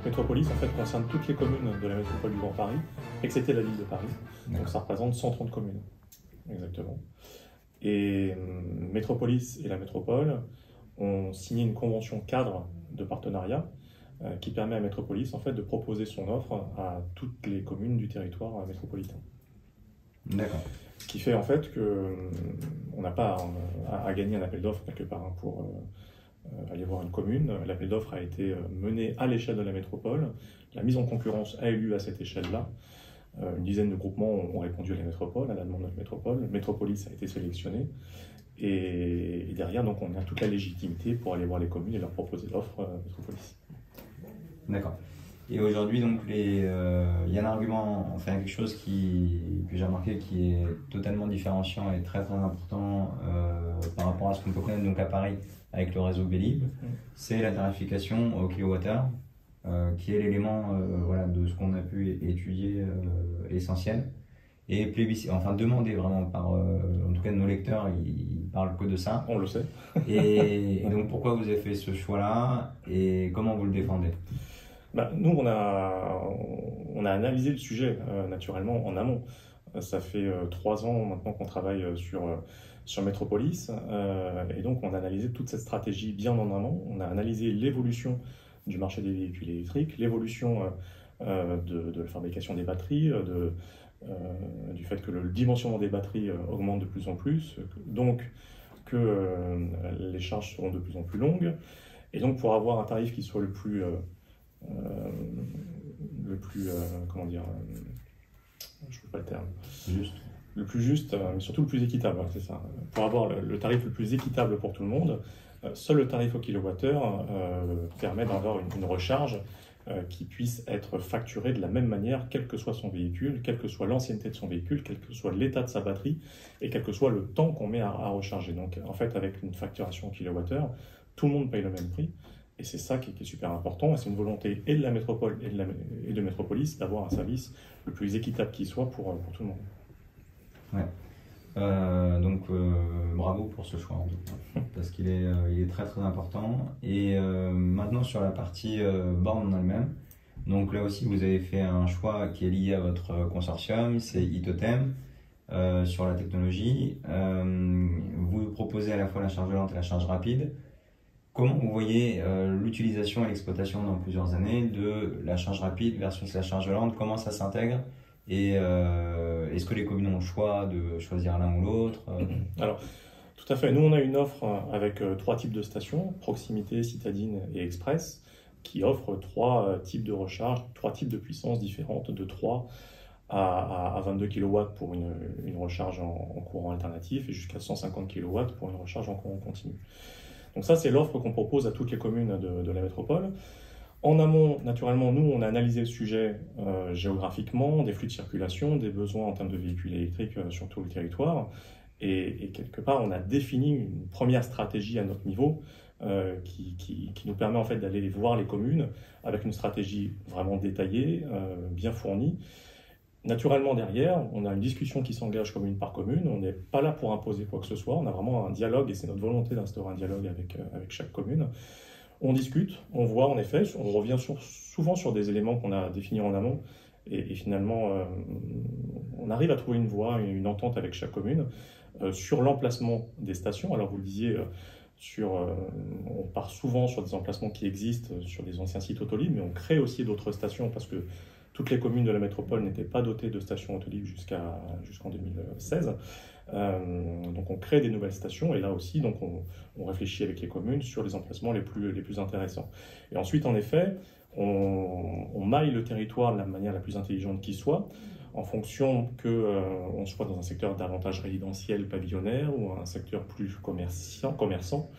Métropolis en fait concerne toutes les communes de la métropole du Grand Paris, excepté la ville de Paris. Donc ça représente 130 communes, exactement. Et Métropolis et la métropole ont signé une convention cadre de partenariat qui permet à Métropolis en fait, de proposer son offre à toutes les communes du territoire métropolitain. D'accord. Ce qui fait en fait qu'on n'a pas à gagner un appel d'offres quelque part pour aller voir une commune. L'appel d'offres a été mené à l'échelle de la métropole. La mise en concurrence a eu lieu à cette échelle-là. Une dizaine de groupements ont répondu à la métropole, à la demande de la métropole. Métropolis a été sélectionné. Et derrière, donc, on a toute la légitimité pour aller voir les communes et leur proposer l'offre Métropolis. D'accord. Et aujourd'hui, donc, il y a un argument, enfin quelque chose que j'ai remarqué qui est totalement différenciant et très très important par rapport à ce qu'on peut connaître donc à Paris avec le réseau Vélib, c'est la tarification au kilowattheure, qui est l'élément voilà, de ce qu'on a pu étudier essentiel. Et enfin demandé vraiment par, en tout cas de nos lecteurs, ils parlent que de ça. On le sait. Et donc pourquoi vous avez fait ce choix-là et comment vous le défendez? Nous, on a analysé le sujet naturellement en amont. Ça fait 3 ans maintenant qu'on travaille sur Métropolis et donc on a analysé toute cette stratégie bien en amont. On a analysé l'évolution du marché des véhicules électriques, l'évolution de la fabrication des batteries, du fait que le dimensionnement des batteries augmente de plus en plus, donc que les charges seront de plus en plus longues. Et donc pour avoir un tarif qui soit le plus comment dire, je ne trouve pas le terme. Juste. Le plus juste, mais surtout le plus équitable, c'est ça. Pour avoir le tarif le plus équitable pour tout le monde, seul le tarif au kilowattheure permet d'avoir une recharge qui puisse être facturée de la même manière, quel que soit son véhicule, quelle que soit l'ancienneté de son véhicule, quel que soit l'état de sa batterie et quel que soit le temps qu'on met à recharger. Donc en fait, avec une facturation au kilowattheure, tout le monde paye le même prix. Et c'est ça qui est super important, et c'est une volonté et de la métropole et de Métropolis d'avoir un service le plus équitable qui soit pour tout le monde. Ouais. Donc bravo pour ce choix en tout cas, parce qu'il est, il est très très important. Et maintenant sur la partie borne en elle-même, donc là aussi vous avez fait un choix qui est lié à votre consortium, c'est Itotem. Sur la technologie, vous proposez à la fois la charge lente et la charge rapide. Comment vous voyez l'utilisation et l'exploitation dans plusieurs années de la charge rapide versus la charge lente? Comment ça s'intègre? Et est-ce que les communes ont le choix de choisir l'un ou l'autre? Alors, tout à fait. Nous, on a une offre avec 3 types de stations, proximité, citadine et express, qui offrent 3 types de recharge, 3 types de puissances différentes, de 3 à 22 kW pour une recharge en courant alternatif et jusqu'à 150 kW pour une recharge en courant continu. Donc ça, c'est l'offre qu'on propose à toutes les communes de la métropole. En amont, naturellement, nous, on a analysé le sujet géographiquement, des flux de circulation, des besoins en termes de véhicules électriques sur tout le territoire. Et quelque part, on a défini une première stratégie à notre niveau qui nous permet en fait d'aller voir les communes avec une stratégie vraiment détaillée, bien fournie. Naturellement, derrière, on a une discussion qui s'engage commune par commune. On n'est pas là pour imposer quoi que ce soit. On a vraiment un dialogue et c'est notre volonté d'instaurer un dialogue avec chaque commune. On discute, on voit en effet, on revient souvent sur des éléments qu'on a définis en amont et finalement, on arrive à trouver une voie, une entente avec chaque commune sur l'emplacement des stations. Alors, vous le disiez, on part souvent sur des emplacements qui existent sur des anciens sites Autolib, mais on crée aussi d'autres stations parce que toutes les communes de la métropole n'étaient pas dotées de stations Autolib jusqu'en 2016. Donc on crée des nouvelles stations et là aussi donc on réfléchit avec les communes sur les emplacements les plus intéressants. Et ensuite en effet on maille le territoire de la manière la plus intelligente qui soit en fonction qu'on soit dans un secteur davantage résidentiel, pavillonnaire ou un secteur plus commerçant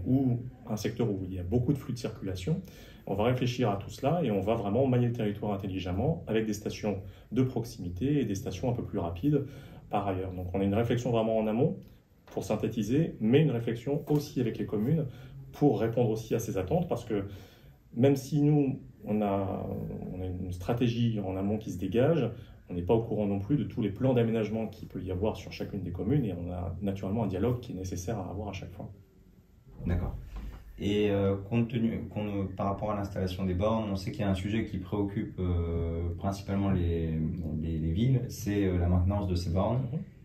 ou un secteur où il y a beaucoup de flux de circulation. On va réfléchir à tout cela et on va vraiment mailler le territoire intelligemment avec des stations de proximité et des stations un peu plus rapides par ailleurs. Donc on a une réflexion vraiment en amont pour synthétiser, mais une réflexion aussi avec les communes pour répondre aussi à ces attentes parce que même si nous, on a une stratégie en amont qui se dégage, on n'est pas au courant non plus de tous les plans d'aménagement qu'il peut y avoir sur chacune des communes et on a naturellement un dialogue qui est nécessaire à avoir à chaque fois. D'accord. Et par rapport à l'installation des bornes, on sait qu'il y a un sujet qui préoccupe principalement les villes, c'est la maintenance de ces bornes.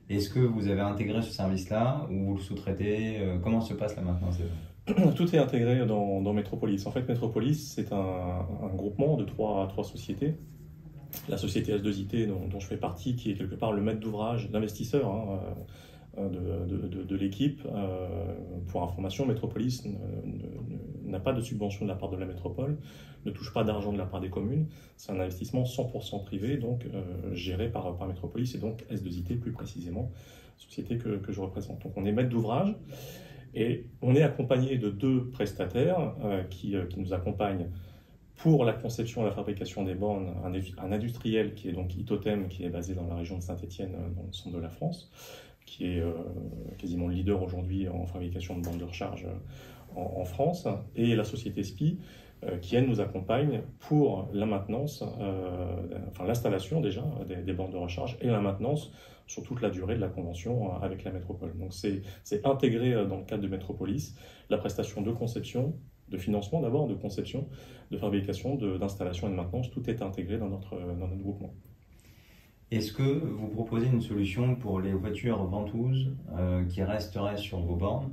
Est-ce que vous avez intégré ce service-là ou vous le sous-traitez? Comment se passe la maintenance des bornes? Tout est intégré dans Metropolis. En fait, Metropolis, c'est un groupement de trois sociétés. La société S2IT, dont je fais partie, qui est quelque part le maître d'ouvrage, l'investisseur de l'équipe. Pour information, Metropolis n'a pas de subvention de la part de la métropole, ne touche pas d'argent de la part des communes. C'est un investissement 100% privé, donc géré par Metropolis et donc S2IT plus précisément, société que je représente. Donc on est maître d'ouvrage et on est accompagné de 2 prestataires qui nous accompagnent pour la conception et la fabrication des bornes, un industriel qui est donc Itotem, qui est basé dans la région de Saint-Étienne, dans le centre de la France, qui est quasiment le leader aujourd'hui en fabrication de bornes de recharge en France, et la société SPI, qui elle nous accompagne pour la maintenance, l'installation déjà des bornes de recharge et la maintenance sur toute la durée de la convention avec la métropole. Donc c'est intégré dans le cadre de Metropolis, la prestation de conception, de financement d'abord, de conception, de fabrication, d'installation et de maintenance, tout est intégré dans notre groupement. Est-ce que vous proposez une solution pour les voitures ventouses qui resteraient sur vos bornes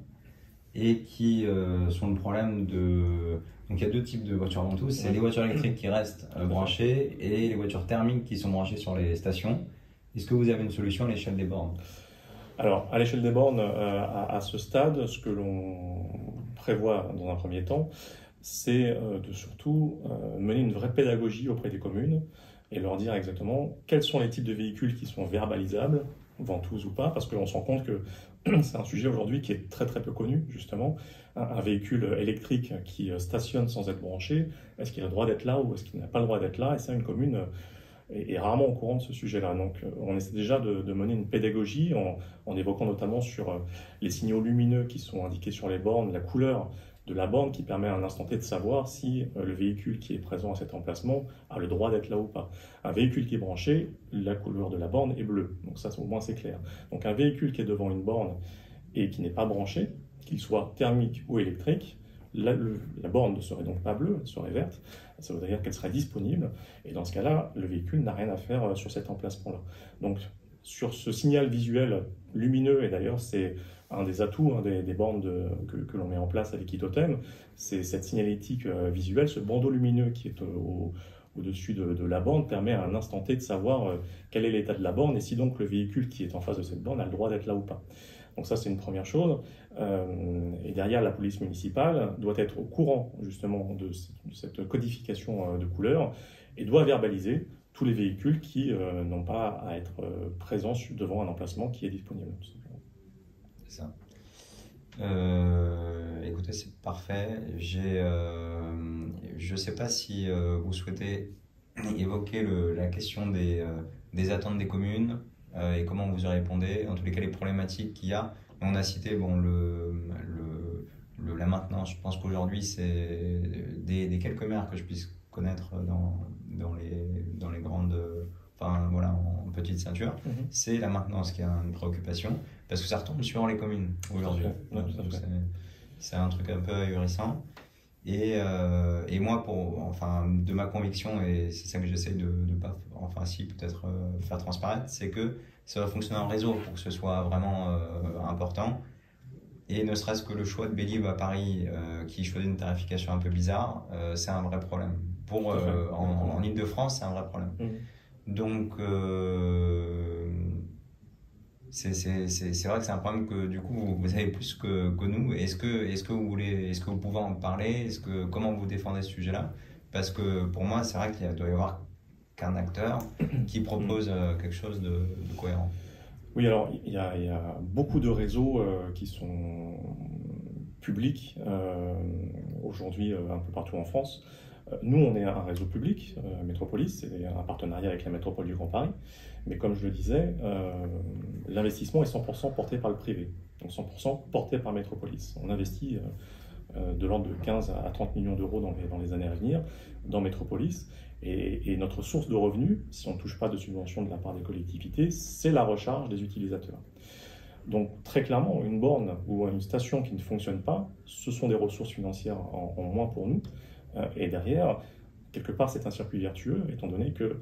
et qui sont le problème de... Donc il y a 2 types de voitures ventouses, c'est les voitures électriques qui restent branchées et les voitures thermiques qui sont branchées sur les stations. Est-ce que vous avez une solution à l'échelle des bornes? Alors, à l'échelle des bornes, à ce stade, ce que l'on prévoit dans un premier temps, c'est de surtout mener une vraie pédagogie auprès des communes et leur dire exactement quels sont les types de véhicules qui sont verbalisables, ventouses ou pas, parce qu'on se rend compte que c'est un sujet aujourd'hui qui est très très peu connu, justement. Un véhicule électrique qui stationne sans être branché, est-ce qu'il a le droit d'être là ou est-ce qu'il n'a pas le droit d'être là? Et ça, une commune est rarement au courant de ce sujet-là. Donc on essaie déjà de mener une pédagogie en évoquant notamment sur les signaux lumineux qui sont indiqués sur les bornes, la couleur de la borne qui permet à un instant T de savoir si le véhicule qui est présent à cet emplacement a le droit d'être là ou pas. Un véhicule qui est branché, la couleur de la borne est bleue, donc ça au moins c'est clair. Donc un véhicule qui est devant une borne et qui n'est pas branché, qu'il soit thermique ou électrique, la borne ne serait donc pas bleue, elle serait verte, ça veut dire qu'elle serait disponible, et dans ce cas-là, le véhicule n'a rien à faire sur cet emplacement-là. Donc sur ce signal visuel lumineux, et d'ailleurs c'est un des atouts des bornes que l'on met en place avec Itotem, c'est cette signalétique visuelle, ce bandeau lumineux qui est au-dessus de la borne permet à un instant T de savoir quel est l'état de la borne et si donc le véhicule qui est en face de cette borne a le droit d'être là ou pas. Donc ça c'est une première chose. Et derrière, la police municipale doit être au courant justement de cette codification de couleurs et doit verbaliser tous les véhicules qui n'ont pas à être présents devant un emplacement qui est disponible. C'est ça. Écoutez, c'est parfait. Je ne sais pas si vous souhaitez évoquer la question des attentes des communes et comment vous y répondez, en tous les cas les problématiques qu'il y a. On a cité la maintenance. Je pense qu'aujourd'hui, c'est des quelques maires que je puisse connaître dans les grandes... Enfin, voilà, en petite ceinture, c'est la maintenance qui a une préoccupation, parce que ça retombe sur les communes aujourd'hui. C'est un truc un peu ahurissant. Et moi, de ma conviction, et c'est ça que j'essaie de pas, peut-être faire transparaître, c'est que ça va fonctionner en réseau pour que ce soit vraiment important. Et ne serait-ce que le choix de Believe à Paris, qui choisit une tarification un peu bizarre, c'est un vrai problème. En Ile-de-France, c'est un vrai problème. Donc, c'est vrai que c'est un problème que du coup vous avez plus que nous. Est-ce que vous pouvez en parler? Comment vous défendez ce sujet-là? Parce que pour moi, c'est vrai qu'il doit y avoir qu'un acteur qui propose quelque chose de cohérent. Oui, alors il y a beaucoup de réseaux qui sont publics aujourd'hui un peu partout en France. Nous, on est un réseau public, Métropolis, c'est un partenariat avec la métropole du Grand Paris. Mais comme je le disais, l'investissement est 100% porté par le privé, donc 100% porté par Métropolis. On investit de l'ordre de 15 à 30 millions d'euros dans les années à venir dans Métropolis. Et notre source de revenus, si on ne touche pas de subventions de la part des collectivités, c'est la recharge des utilisateurs. Donc très clairement, une borne ou une station qui ne fonctionne pas, ce sont des ressources financières en moins pour nous. Et derrière, quelque part, c'est un circuit vertueux, étant donné que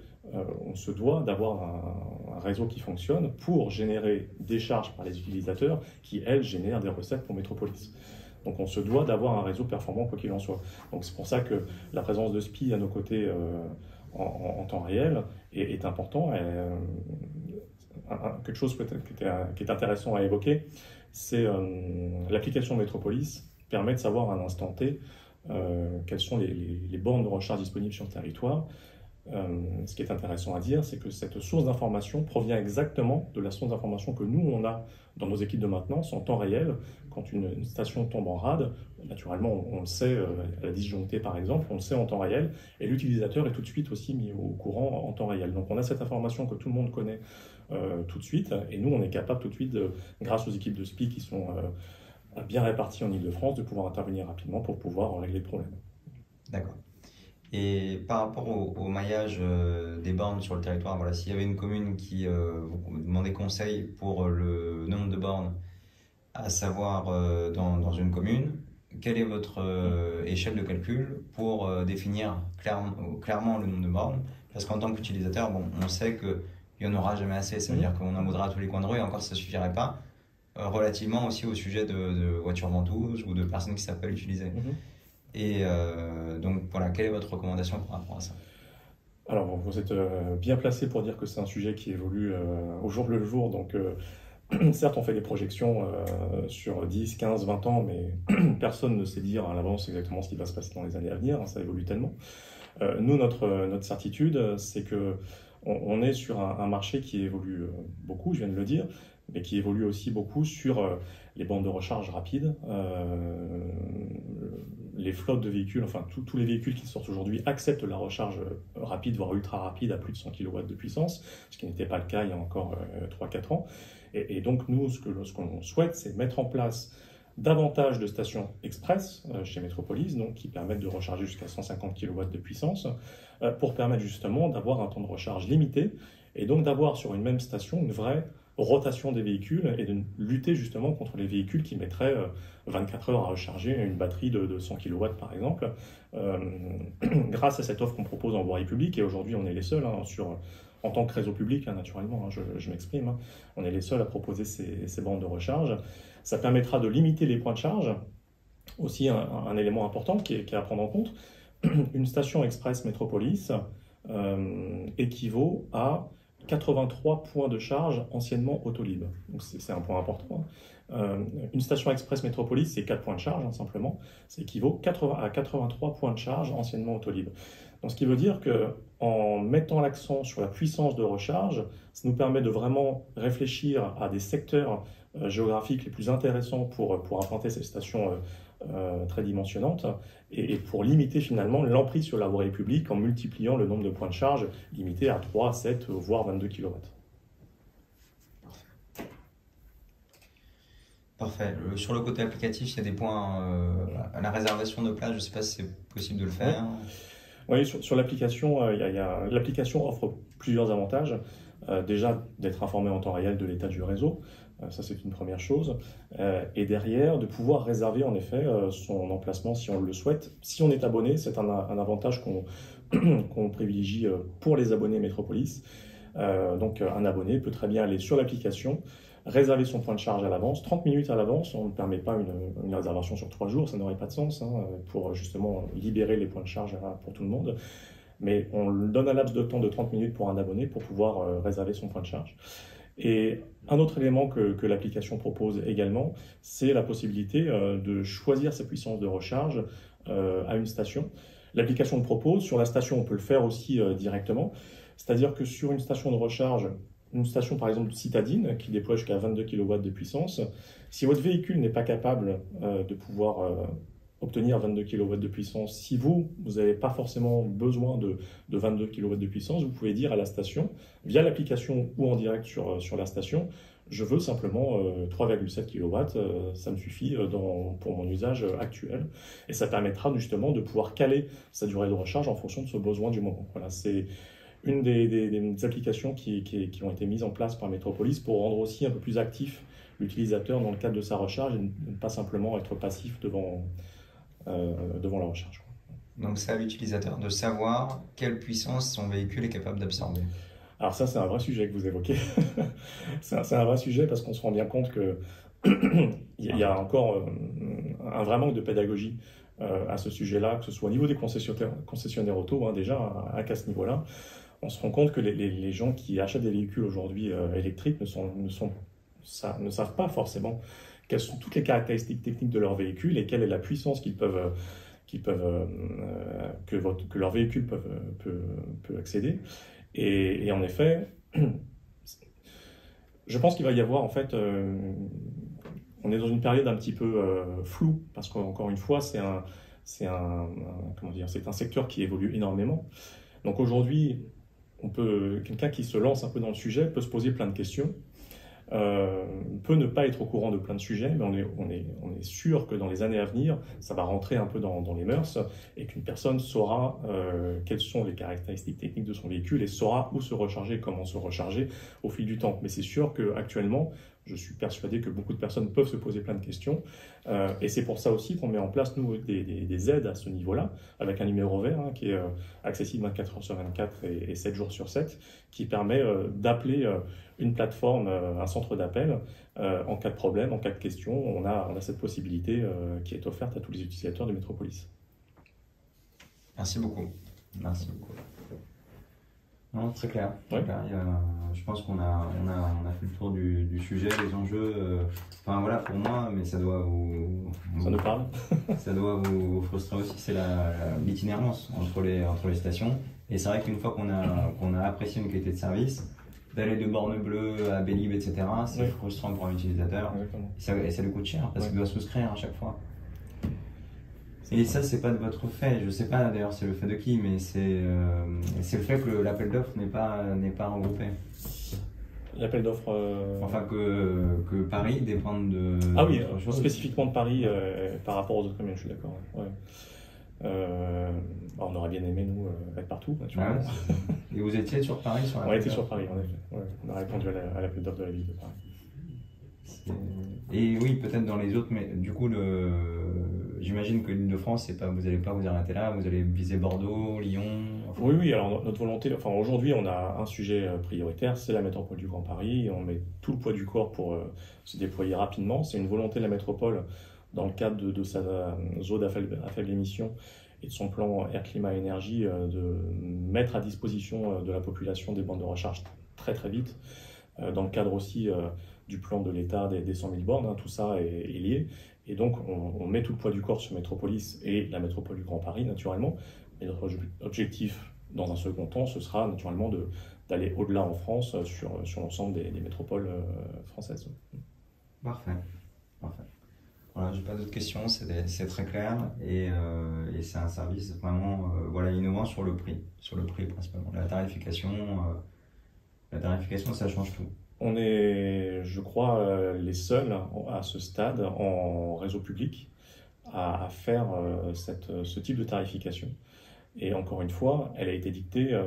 on se doit d'avoir un réseau qui fonctionne pour générer des charges par les utilisateurs qui, elles, génèrent des recettes pour Metropolis. Donc on se doit d'avoir un réseau performant quoi qu'il en soit. Donc c'est pour ça que la présence de SPI à nos côtés en temps réel est important. Quelque chose qui est intéressant à évoquer, c'est l'application Metropolis permet de savoir à un instant T quelles sont les bornes de recharge disponibles sur le territoire. Ce qui est intéressant à dire, c'est que cette source d'information provient exactement de la source d'information que nous, on a dans nos équipes de maintenance en temps réel. Quand une station tombe en rade, naturellement, on le sait, à la disjonctée par exemple, on le sait en temps réel, et l'utilisateur est tout de suite aussi mis au courant en temps réel. Donc on a cette information que tout le monde connaît tout de suite, et nous, on est capable tout de suite, grâce aux équipes de SPI qui sont bien réparties en Ile-de-France, de pouvoir intervenir rapidement pour pouvoir régler le problème. D'accord. Et par rapport au maillage des bornes sur le territoire, voilà, s'il y avait une commune qui vous demandait conseil pour le nombre de bornes à savoir dans une commune, quelle est votre échelle de calcul pour définir clairement le nombre de bornes? Parce qu'en tant qu'utilisateur, bon, on sait qu'il n'y en aura jamais assez, ça veut dire qu'on en voudra à tous les coins de rue et encore ça ne suffirait pas, relativement aussi au sujet de voitures ventouses ou de personnes qui savent pas l'utiliser. Et donc voilà, quelle est votre recommandation par rapport à ça? Alors, vous êtes bien placé pour dire que c'est un sujet qui évolue au jour le jour. Donc, certes, on fait des projections sur 10, 15, 20 ans, mais personne ne sait dire à l'avance exactement ce qui va se passer dans les années à venir. Hein, ça évolue tellement. Nous, notre certitude, c'est que on est sur un marché qui évolue beaucoup, je viens de le dire, mais qui évolue aussi beaucoup sur les bandes de recharge rapides. Les flottes de véhicules, enfin tous les véhicules qui sortent aujourd'hui acceptent la recharge rapide, voire ultra rapide à plus de 100 kW de puissance, ce qui n'était pas le cas il y a encore 3-4 ans. Et donc nous, ce qu'on souhaite, c'est mettre en place davantage de stations express chez Metropolis, donc qui permettent de recharger jusqu'à 150 kW de puissance, pour permettre justement d'avoir un temps de recharge limité, et donc d'avoir sur une même station une vraie rotation des véhicules et de lutter justement contre les véhicules qui mettraient 24 heures à recharger une batterie de 100 kW par exemple. Grâce à cette offre qu'on propose en voirie publique, et aujourd'hui on est les seuls en tant que réseau public, naturellement, je m'exprime, on est les seuls à proposer ces bandes de recharge. Ça permettra de limiter les points de charge. Aussi un élément important qui est à prendre en compte, une station express Metropolis équivaut à 83 points de charge anciennement Autolib. Donc c'est un point important. Une station express Metropolis, c'est 4 points de charge, simplement. Ça équivaut à 83 points de charge anciennement Autolib. Donc ce qui veut dire qu'en mettant l'accent sur la puissance de recharge, ça nous permet de vraiment réfléchir à des secteurs géographiques les plus intéressants pour implanter ces stations très dimensionnantes et pour limiter finalement l'emprise sur la voirie publique en multipliant le nombre de points de charge limité à 3, 7, voire 22 kW. Parfait. Sur le côté applicatif, il y a des points à la réservation de place, je ne sais pas si c'est possible de le faire. Oui, sur l'application, l'application offre plusieurs avantages. Déjà, d'être informé en temps réel de l'état du réseau, ça c'est une première chose. Et derrière, de pouvoir réserver en effet son emplacement si on le souhaite. Si on est abonné, c'est un avantage qu'on privilégie pour les abonnés Metropolis. Donc un abonné peut très bien aller sur l'application, réserver son point de charge à l'avance, 30 minutes à l'avance. On ne permet pas une réservation sur 3 jours, ça n'aurait pas de sens, pour justement libérer les points de charge pour tout le monde. Mais on donne un laps de temps de 30 minutes pour un abonné pour pouvoir réserver son point de charge. Et un autre élément que l'application propose également, c'est la possibilité de choisir sa puissance de recharge à une station. L'application le propose, sur la station on peut le faire aussi directement, c'est-à-dire que sur une station de recharge, une station par exemple citadine qui déploie jusqu'à 22 kW de puissance, si votre véhicule n'est pas capable de pouvoir obtenir 22 kW de puissance, si vous n'avez pas forcément besoin de 22 kW de puissance, vous pouvez dire à la station, via l'application ou en direct sur la station, je veux simplement 3,7 kW, ça me suffit pour mon usage actuel. Et ça permettra justement de pouvoir caler sa durée de recharge en fonction de ce besoin du moment. Voilà, c'est une des applications qui ont été mises en place par Metropolis pour rendre aussi un peu plus actif l'utilisateur dans le cadre de sa recharge et ne pas simplement être passif devant la recharge. Donc c'est à l'utilisateur de savoir quelle puissance son véhicule est capable d'absorber. Alors ça, c'est un vrai sujet que vous évoquez. c'est un vrai sujet parce qu'on se rend bien compte que il y a encore un vrai manque de pédagogie à ce sujet-là, que ce soit au niveau des concessionnaires auto, hein, déjà à ce niveau-là. On se rend compte que les gens qui achètent des véhicules aujourd'hui électriques ne savent pas forcément quelles sont toutes les caractéristiques techniques de leur véhicule et quelle est la puissance que leur véhicule peut accéder. Et en effet, je pense qu'il va y avoir en fait, on est dans une période un petit peu floue parce qu'encore une fois, c'est un secteur qui évolue énormément. Donc aujourd'hui, quelqu'un qui se lance un peu dans le sujet peut se poser plein de questions. Peut ne pas être au courant de plein de sujets, mais on est sûr que dans les années à venir, ça va rentrer un peu dans les mœurs et qu'une personne saura quelles sont les caractéristiques techniques de son véhicule et saura où se recharger, comment se recharger au fil du temps. Mais c'est sûr qu'actuellement, je suis persuadé que beaucoup de personnes peuvent se poser plein de questions et c'est pour ça aussi qu'on met en place, nous, des aides à ce niveau-là, avec un numéro vert hein, qui est accessible 24 heures sur 24 et 7 jours sur 7, qui permet d'appeler une plateforme, un centre d'appel, en cas de problème, en cas de question. On a cette possibilité qui est offerte à tous les utilisateurs de Métropolis. Merci beaucoup. Merci beaucoup. Non, très clair. Ouais. Je pense qu'on a fait le tour du sujet, les enjeux. Enfin voilà, pour moi, mais ça doit Ça nous parle. Ça doit vous frustrer aussi, c'est l'itinérance entre les stations. Et c'est vrai qu'une fois qu'on a apprécié une qualité de service, d'aller de Borne Bleue à Bélib, etc., c'est frustrant pour un utilisateur. Et ça lui coûte cher parce qu'il doit souscrire à chaque fois. Et ça, c'est pas de votre fait. Je sais pas d'ailleurs c'est le fait de qui, mais c'est le fait que l'appel d'offres n'est pas regroupé. L'appel d'offres. Enfin que Paris dépende de. Ah oui, spécifiquement de Paris par rapport aux autres communes, je suis d'accord. Ouais. On aurait bien aimé nous être partout. Ouais. Et vous étiez sur Paris sur On était sur Paris, en effet. Ouais. On a répondu à l'appel d'offres de la ville de Paris. Et oui, peut-être dans les autres, mais du coup, j'imagine que l'Île-de-France, vous n'allez pas vous arrêter là, vous allez viser Bordeaux, Lyon. Enfin... Oui, alors notre volonté, aujourd'hui, on a un sujet prioritaire, c'est la métropole du Grand Paris. On met tout le poids du corps pour se déployer rapidement. C'est une volonté de la métropole dans le cadre de sa zone à faible émission et de son plan Air Climat Énergie de mettre à disposition de la population des bornes de recharge très très vite. Dans le cadre aussi du plan de l'État des 100 000 bornes, hein, tout ça est lié. Et donc on met tout le poids du corps sur Métropolis et la métropole du Grand Paris naturellement. Et notre objectif dans un second temps, ce sera naturellement d'aller au-delà en France sur l'ensemble des métropoles françaises. Parfait. Voilà, j'ai pas d'autres questions, c'est très clair et c'est un service vraiment innovant sur le prix principalement. La tarification, ça change tout. On est, je crois, les seuls à ce stade en réseau public à faire ce type de tarification. Et encore une fois, elle a été dictée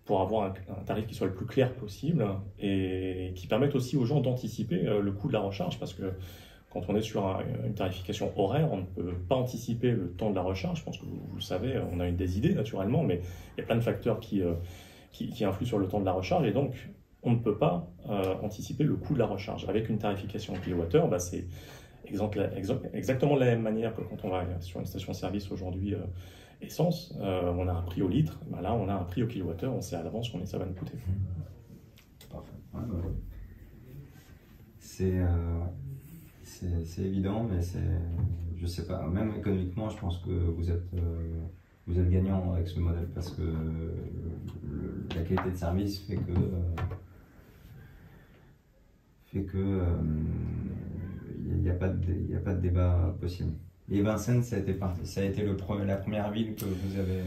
pour avoir un tarif qui soit le plus clair possible et qui permette aussi aux gens d'anticiper le coût de la recharge parce que quand on est sur une tarification horaire, on ne peut pas anticiper le temps de la recharge. Je pense que vous le savez, on a des idées naturellement, mais il y a plein de facteurs qui influent sur le temps de la recharge et donc on ne peut pas anticiper le coût de la recharge. Avec une tarification en kilowattheure, c'est exactement de la même manière que quand on va sur une station-service aujourd'hui essence, on a un prix au litre, là on a un prix au kilowattheure, on sait à l'avance combien ça va nous coûter. Parfait. Ouais, c'est évident, mais je sais pas, même économiquement, je pense que vous êtes gagnant avec ce modèle parce que la qualité de service fait que il n'y a pas de débat possible. Et Vincennes, ça a été la première ville que vous avez...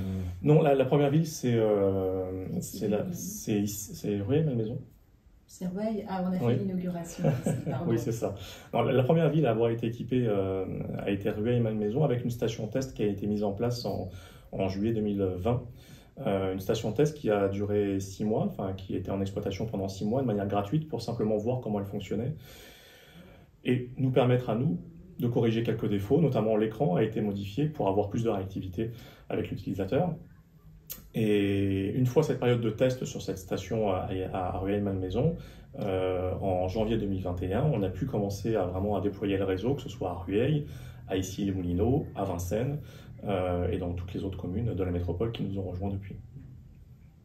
Non, la première ville, c'est Rueil-Malmaison. C'est Rueil. Ah, on a fait l'inauguration. Oui, c'est ça. Alors, la première ville à avoir été équipée a été Rueil-Malmaison avec une station test qui a été mise en place en juillet 2020 Une station test qui a duré 6 mois, enfin qui était en exploitation pendant 6 mois de manière gratuite pour simplement voir comment elle fonctionnait et nous permettre à nous de corriger quelques défauts, notamment l'écran a été modifié pour avoir plus de réactivité avec l'utilisateur. Et une fois cette période de test sur cette station à Rueil-Malmaison, en janvier 2021, on a pu commencer vraiment à déployer le réseau, que ce soit à Rueil, à Issy-les-Moulineaux, à Vincennes et dans toutes les autres communes de la métropole qui nous ont rejoints depuis.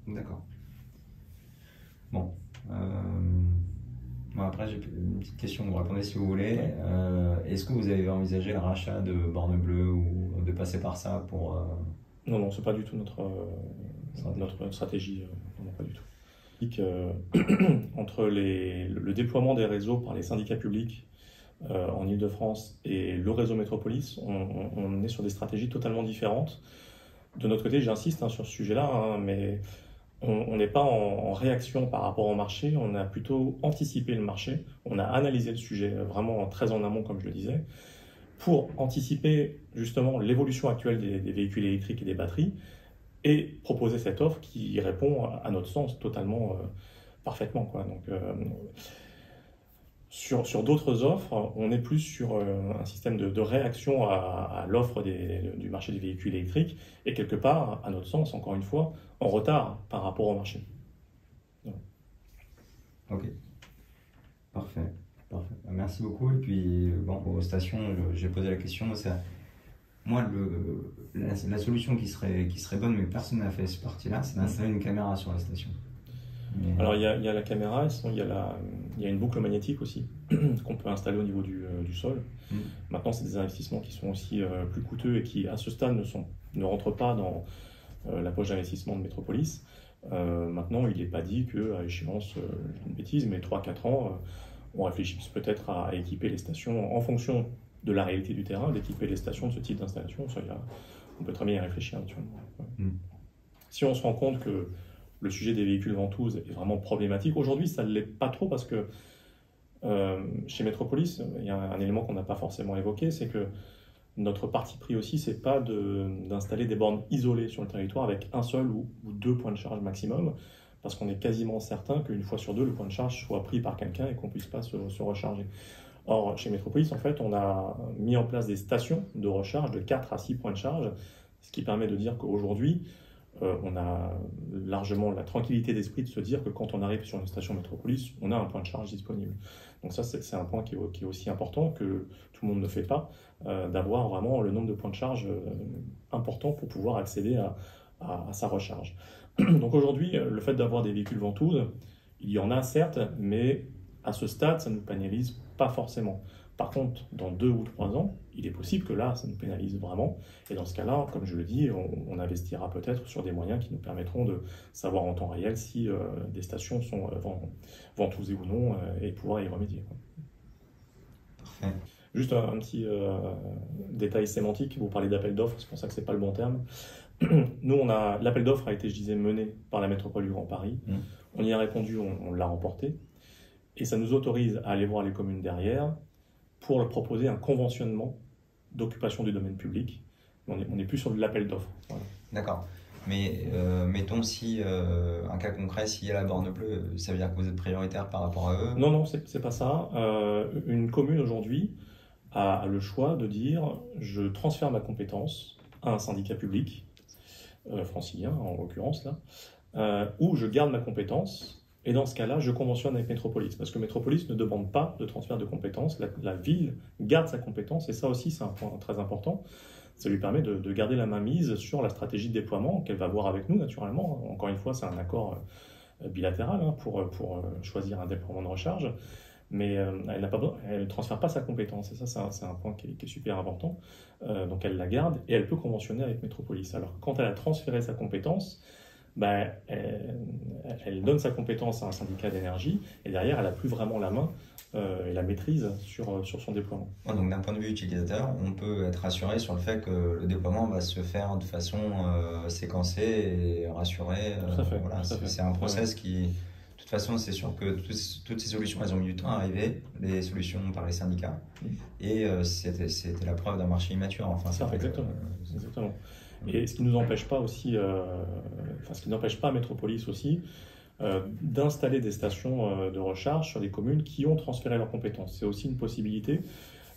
D'accord. Bon. Bon, après, j'ai une petite question, vous répondez si vous voulez. Est-ce que vous avez envisagé le rachat de Borne Bleue ou de passer par ça pour... Non, non, c'est pas du tout notre stratégie. Non, pas du tout. Entre le déploiement des réseaux par les syndicats publics en Ile-de-France et le réseau Métropolis, on est sur des stratégies totalement différentes. De notre côté, j'insiste sur ce sujet-là, mais on n'est pas en réaction par rapport au marché, on a plutôt anticipé le marché, on a analysé le sujet vraiment très en amont, comme je le disais, pour anticiper justement l'évolution actuelle des véhicules électriques et des batteries et proposer cette offre qui répond à notre sens totalement parfaitement, quoi. Donc, sur d'autres offres, on est plus sur un système de réaction à l'offre du marché des véhicules électriques et quelque part, à notre sens, encore une fois, en retard par rapport au marché. Ouais. Ok, parfait. Parfait. Merci beaucoup. Et puis, bon, aux stations, j'ai posé la question. Moi, la solution qui serait bonne, mais personne n'a fait cette partie-là, c'est d'installer une caméra sur la station. Mais... Alors, il y a la caméra, il y a une boucle magnétique aussi qu'on peut installer au niveau du sol. Maintenant, c'est des investissements qui sont aussi plus coûteux et qui, à ce stade, ne rentrent pas dans la poche d'investissement de Métropolis. Maintenant, il n'est pas dit qu'à échéance, je dis une bêtise, mais 3-4 ans, on réfléchisse peut-être à équiper les stations en fonction de la réalité du terrain, d'équiper les stations de ce type d'installation. On peut très bien y réfléchir naturellement. Ouais. Si on se rend compte que le sujet des véhicules ventouses est vraiment problématique, aujourd'hui ça ne l'est pas trop parce que chez Métropolis, il y a un élément qu'on n'a pas forcément évoqué, c'est que notre parti pris aussi, c'est pas d'installer des bornes isolées sur le territoire avec un seul ou 2 points de charge maximum, parce qu'on est quasiment certain qu'une fois sur 2, le point de charge soit pris par quelqu'un et qu'on ne puisse pas se recharger. Or, chez Métropolis, en fait, on a mis en place des stations de recharge de 4 à 6 points de charge, ce qui permet de dire qu'aujourd'hui, on a largement la tranquillité d'esprit de se dire que quand on arrive sur une station Métropolis, on a un point de charge disponible. Donc ça, c'est un point qui est aussi important, que tout le monde ne fait pas, d'avoir vraiment le nombre de points de charge important pour pouvoir accéder à sa recharge. Donc aujourd'hui, le fait d'avoir des véhicules ventouses, il y en a certes, mais à ce stade, ça ne nous pénalise pas forcément. Par contre, dans 2 ou 3 ans, il est possible que là, ça nous pénalise vraiment. Et dans ce cas-là, comme je le dis, on investira peut-être sur des moyens qui nous permettront de savoir en temps réel si des stations sont ventousées ou non et pouvoir y remédier. Parfait. Juste un petit détail sémantique, vous parlez d'appel d'offres, c'est pour ça que ce n'est pas le bon terme. Nous, l'appel d'offres a été, je disais, mené par la métropole du Grand Paris. On y a répondu, on l'a remporté. Et ça nous autorise à aller voir les communes derrière pour leur proposer un conventionnement d'occupation du domaine public. On n'est plus sur de l'appel d'offres. Voilà. D'accord. Mais mettons si, un cas concret, s'il y a la borne bleue, ça veut dire que vous êtes prioritaire par rapport à eux? Non, non, c'est pas ça. Une commune aujourd'hui a le choix de dire je transfère ma compétence à un syndicat public, francilien en l'occurrence là, ou je garde ma compétence. Et dans ce cas-là, je conventionne avec Métropolis, parce que Métropolis ne demande pas de transfert de compétences, la ville garde sa compétence, et ça aussi c'est un point très important. Ça lui permet de garder la main mise sur la stratégie de déploiement qu'elle va voir avec nous naturellement. Encore une fois, c'est un accord bilatéral pour choisir un déploiement de recharge, mais elle ne transfère pas sa compétence, et ça c'est un point qui est super important. Donc elle la garde, et elle peut conventionner avec Métropolis. Alors quand elle a transféré sa compétence, elle donne sa compétence à un syndicat d'énergie et derrière elle n'a plus vraiment la main et la maîtrise sur son déploiement. Donc d'un point de vue utilisateur, on peut être rassuré sur le fait que le déploiement va se faire de façon séquencée et rassurée. Tout à fait. Voilà, c'est un process qui, de toute façon, c'est sûr que toutes ces solutions, elles ont mis du temps à arriver, les solutions par les syndicats. Et c'était la preuve d'un marché immature. Enfin, Exactement. Exactement. Et ce qui nous empêche pas aussi, ce qui n'empêche pas Métropolis aussi, d'installer des stations de recharge sur les communes qui ont transféré leurs compétences. C'est aussi une possibilité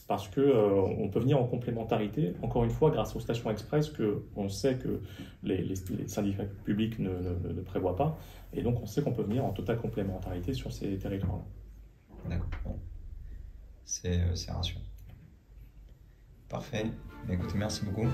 parce qu'on peut venir en complémentarité, encore une fois, grâce aux stations express qu'on sait que les syndicats publics ne prévoient pas. Et donc, on sait qu'on peut venir en totale complémentarité sur ces territoires-là. D'accord. Bon. C'est rassurant. Parfait. Écoutez, merci beaucoup.